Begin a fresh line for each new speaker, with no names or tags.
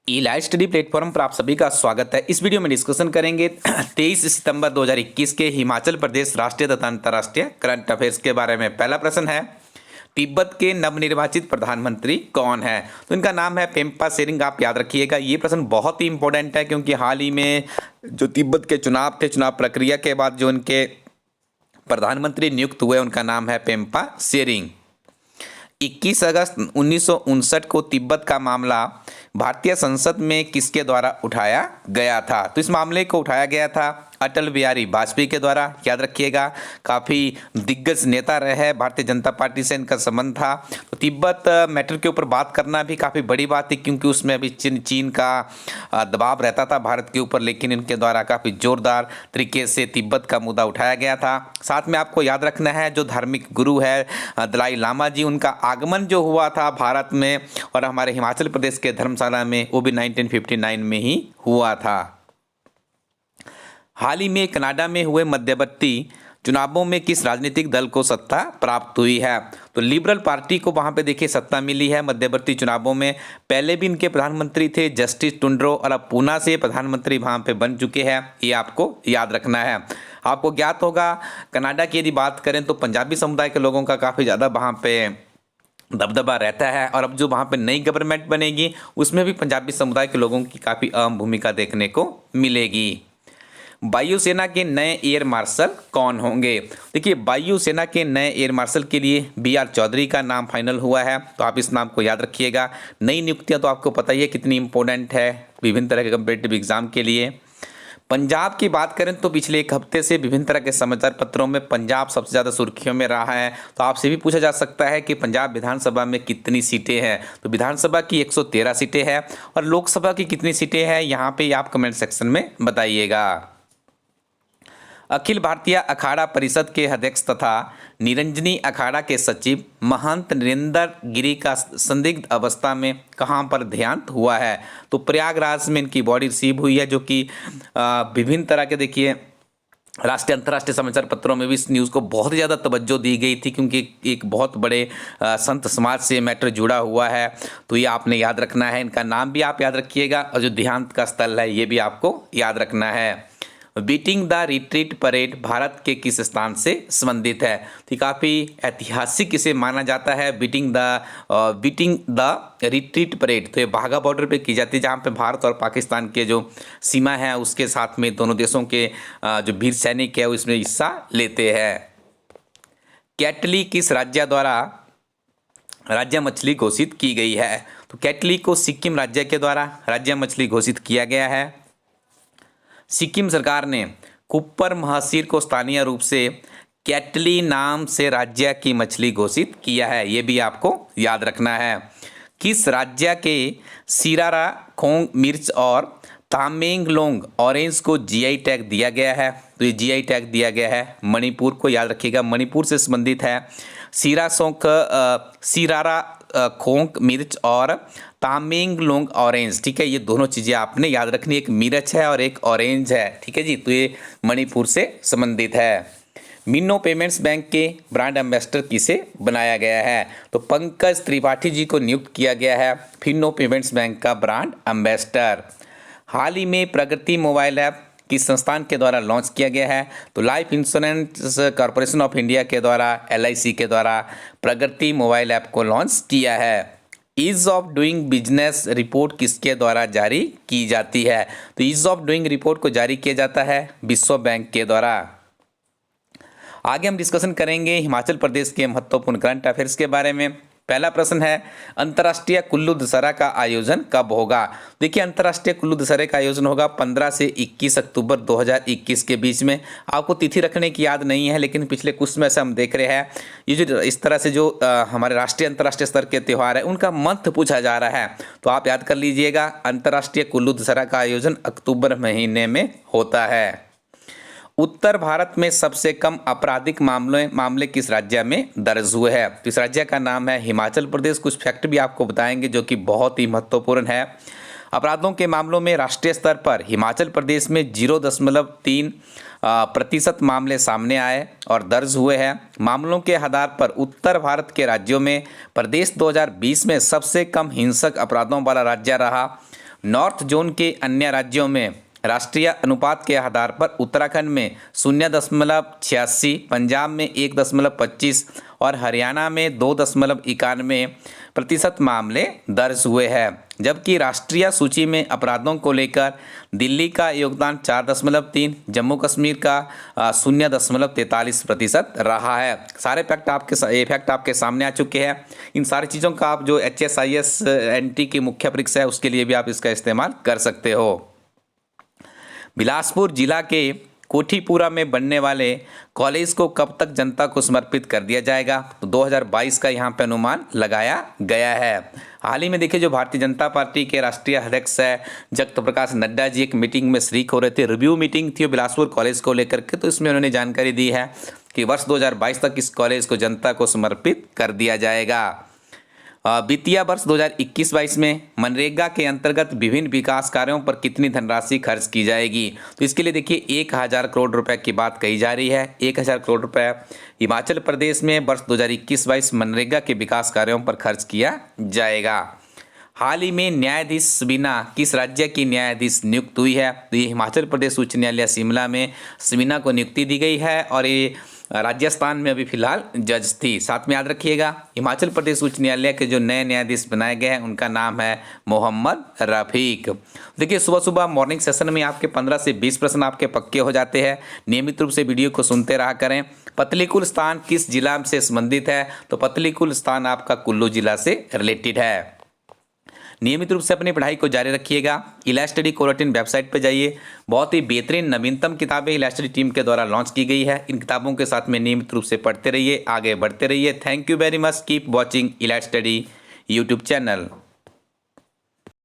ई live study platform पर आप सभी का स्वागत है। इस वीडियो में डिस्कशन करेंगे 23 सितंबर 2021 के हिमाचल प्रदेश राष्ट्रीय तथा अंतर्राष्ट्रीय करंट अफेयर्स के बारे में। पहला प्रश्न है, तिब्बत के नवनिर्वाचित प्रधानमंत्री कौन है? तो इनका नाम है पेम्पा सेरिंग। आप याद रखिएगा, ये प्रश्न बहुत ही इंपॉर्टेंट है क्योंकि हाल ही में जो तिब्बत के चुनाव थे, चुनाव प्रक्रिया के बाद जो उनके प्रधानमंत्री नियुक्त हुए उनका नाम है पेम्पा सेरिंग। 21 अगस्त 1959 को तिब्बत का मामला भारतीय संसद में किसके द्वारा उठाया गया था? तो इस मामले को उठाया गया था अटल बिहारी वाजपेयी के द्वारा। याद रखिएगा, काफ़ी दिग्गज नेता रहे हैं, भारतीय जनता पार्टी से इनका संबंध था। तो तिब्बत मैटर के ऊपर बात करना भी काफ़ी बड़ी बात थी क्योंकि उसमें अभी चीन का दबाव रहता था भारत के ऊपर, लेकिन इनके द्वारा काफ़ी जोरदार तरीके से तिब्बत का मुद्दा उठाया गया था। साथ में आपको याद रखना है, जो धार्मिक गुरु है दलाई लामा जी, उनका आगमन जो हुआ था भारत में और हमारे हिमाचल प्रदेश के धर्मशाला में, वो भी 1959 में ही हुआ था। हाल ही में कनाडा में हुए मध्यवर्ती चुनावों में किस राजनीतिक दल को सत्ता प्राप्त हुई है? तो लिबरल पार्टी को वहां पे देखिए सत्ता मिली है मध्यवर्ती चुनावों में। पहले भी इनके प्रधानमंत्री थे जस्टिस टुंड्रो और अब पूना से प्रधानमंत्री वहां पे बन चुके हैं, ये आपको याद रखना है। आपको ज्ञात होगा, कनाडा की यदि बात करें तो पंजाबी समुदाय के लोगों का काफ़ी ज़्यादा वहाँ पे दबदबा रहता है और अब जो वहाँ पे नई गवर्नमेंट बनेगी उसमें भी पंजाबी समुदाय के लोगों की काफ़ी अहम भूमिका देखने को मिलेगी। वायुसेना के नए एयर मार्शल कौन होंगे? देखिए, वायुसेना के नए एयर मार्शल के लिए BR चौधरी का नाम फाइनल हुआ है, तो आप इस नाम को याद रखिएगा। नई नियुक्तियां तो आपको पता ही है कितनी इंपॉर्टेंट है विभिन्न तरह के कम्पिटिटिव एग्जाम के लिए। पंजाब की बात करें तो पिछले एक हफ्ते से विभिन्न तरह के समाचार पत्रों में पंजाब सबसे ज़्यादा सुर्खियों में रहा है। तो आपसे भी पूछा जा सकता है कि पंजाब विधानसभा में कितनी सीटें हैं? तो विधानसभा की 113 सीटें हैं और लोकसभा की कितनी सीटें हैं, यहाँ पे आप कमेंट सेक्शन में बताइएगा। अखिल भारतीय अखाड़ा परिषद के अध्यक्ष तथा निरंजनी अखाड़ा के सचिव महंत नरेंद्र गिरी का संदिग्ध अवस्था में कहाँ पर देहांत हुआ है? तो प्रयागराज में इनकी बॉडी रिसीव हुई है, जो कि विभिन्न तरह के देखिए राष्ट्रीय अंतर्राष्ट्रीय समाचार पत्रों में भी इस न्यूज़ को बहुत ही ज़्यादा तवज्जो दी गई थी क्योंकि एक बहुत बड़े संत समाज से मैटर जुड़ा हुआ है। तो ये आपने याद रखना है, इनका नाम भी आप याद रखिएगा और जो देहांत का स्थल है ये भी आपको याद रखना है। Beating the retreat parade Bharat के किस स्थान से संबंधित है? तो काफ़ी ऐतिहासिक इसे माना जाता है। बीटिंग द रिट्रीट परेड तो ये वाघा बॉर्डर पे की जाती है, जहाँ पे भारत और पाकिस्तान के जो सीमा है उसके साथ में दोनों देशों के जो वीर सैनिक है वो इसमें हिस्सा लेते हैं। कैटली किस राज्य द्वारा राज्य मछली घोषित की गई है? तो कैटली को सिक्किम राज्य के द्वारा राज्य मछली घोषित किया गया है। सिक्किम सरकार ने कुप्पर महासीर को स्थानीय रूप से कैटली नाम से राज्य की मछली घोषित किया है, ये भी आपको याद रखना है। किस राज्य के सिरारा खोंग मिर्च और तामेंगलोंग ऑरेंज को GI टैग दिया गया है? तो ये GI टैग दिया गया है मणिपुर को, याद रखिएगा मणिपुर से संबंधित है। सिरारा खोंग मिर्च और तामेंगलोंग ऑरेंज, ठीक है, ये दोनों चीज़ें आपने याद रखनी, एक मिर्च है और एक ऑरेंज है, ठीक है जी। तो ये मणिपुर से संबंधित है। मिनो पेमेंट्स बैंक के ब्रांड एम्बेसडर किसे बनाया गया है? तो पंकज त्रिपाठी जी को नियुक्त किया गया है फिनो पेमेंट्स बैंक का ब्रांड एम्बेसडर। हाल ही में प्रगति मोबाइल ऐप किस संस्थान के द्वारा लॉन्च किया गया है? तो life insurance corporation of India के द्वारा LIC के द्वारा प्रगति मोबाइल ऐप को लॉन्च किया है। Ease of doing business report किसके द्वारा जारी की जाती है? तो ईज ऑफ डूइंग रिपोर्ट को जारी किया जाता है विश्व बैंक के द्वारा। आगे हम डिस्कशन करेंगे हिमाचल प्रदेश के महत्वपूर्ण करंट अफेयर्स के बारे में। पहला प्रश्न है, अंतर्राष्ट्रीय कुल्लू दशहरा का आयोजन कब होगा? देखिए, अंतर्राष्ट्रीय कुल्लू दशहरे का आयोजन होगा 15 से 21 अक्टूबर 2021 के बीच में। आपको तिथि रखने की याद नहीं है, लेकिन पिछले कुछ समय से हम देख रहे हैं ये जो इस तरह से जो हमारे राष्ट्रीय अंतर्राष्ट्रीय स्तर के त्यौहार है उनका मंथ पूछा जा रहा है। तो आप याद कर लीजिएगा, अंतर्राष्ट्रीय कुल्लू दशहरा का आयोजन अक्टूबर महीने में होता है। उत्तर भारत में सबसे कम आपराधिक मामले किस राज्य में दर्ज हुए हैं? तो इस राज्य का नाम है हिमाचल प्रदेश। कुछ फैक्ट भी आपको बताएंगे जो कि बहुत ही महत्वपूर्ण है। अपराधों के मामलों में राष्ट्रीय स्तर पर हिमाचल प्रदेश में 0.3% मामले सामने आए और दर्ज हुए हैं। मामलों के आधार पर उत्तर भारत के राज्यों में प्रदेश 2020 में सबसे कम हिंसक अपराधों वाला राज्य रहा। नॉर्थ जोन के अन्य राज्यों में राष्ट्रीय अनुपात के आधार पर उत्तराखंड में 0.86, पंजाब में 1.25 और हरियाणा में 2.91% मामले दर्ज हुए हैं। जबकि राष्ट्रीय सूची में अपराधों को लेकर दिल्ली का योगदान 4.3, जम्मू कश्मीर का 0.43% रहा है। सारे फैक्ट आपके सामने आ चुके हैं। इन सारी चीज़ों का आप जो HSIS NT की मुख्य परीक्षा है उसके लिए भी आप इसका इस्तेमाल कर सकते हो। बिलासपुर जिला के कोठीपुरा में बनने वाले कॉलेज को कब तक जनता को समर्पित कर दिया जाएगा? तो 2022 का यहाँ पे अनुमान लगाया गया है। हाल ही में देखिए जो भारतीय जनता पार्टी के राष्ट्रीय अध्यक्ष है जगत प्रकाश नड्डा जी एक मीटिंग में शरीक हो रहे थे। रिव्यू मीटिंग थी बिलासपुर कॉलेज को लेकर के, तो इसमें उन्होंने जानकारी दी है कि वर्ष 2022 तक इस कॉलेज को जनता को समर्पित कर दिया जाएगा। वित्तीय वर्ष 2021-22 में मनरेगा के अंतर्गत विभिन्न विकास कार्यों पर कितनी धनराशि खर्च की जाएगी? तो इसके लिए देखिए 1000 करोड़ रुपए की बात कही जा रही है। 1000 करोड़ रुपए हिमाचल प्रदेश में वर्ष 2021-22 मनरेगा के विकास कार्यों पर खर्च किया जाएगा। हाल ही में न्यायाधीश सबीना किस राज्य की न्यायाधीश नियुक्त हुई है? तो ये हिमाचल प्रदेश उच्च न्यायालय शिमला में सबीना को नियुक्ति दी गई है और ये राजस्थान में अभी फिलहाल जज थी। साथ में याद रखिएगा हिमाचल प्रदेश उच्च न्यायालय के जो नए न्यायाधीश बनाए गए हैं उनका नाम है मोहम्मद रफीक। देखिए सुबह सुबह मॉर्निंग सेशन में आपके 15 से 20 प्रश्न आपके पक्के हो जाते हैं। नियमित रूप से वीडियो को सुनते रहा करें। पतलीकुल स्थान किस जिला से संबंधित है? तो पतलीकुल स्थान आपका कुल्लू जिला से रिलेटेड है। नियमित रूप से अपनी पढ़ाई को जारी रखिएगा। इलाज स्टडी कोरटिन वेबसाइट पर जाइए। बहुत ही बेहतरीन नवीनतम किताबें इलाज स्टडी टीम के द्वारा लॉन्च की गई है। इन किताबों के साथ में नियमित रूप से पढ़ते रहिए, आगे बढ़ते रहिए। Thank you very much. Keep watching इलाज स्टडी यूट्यूब चैनल।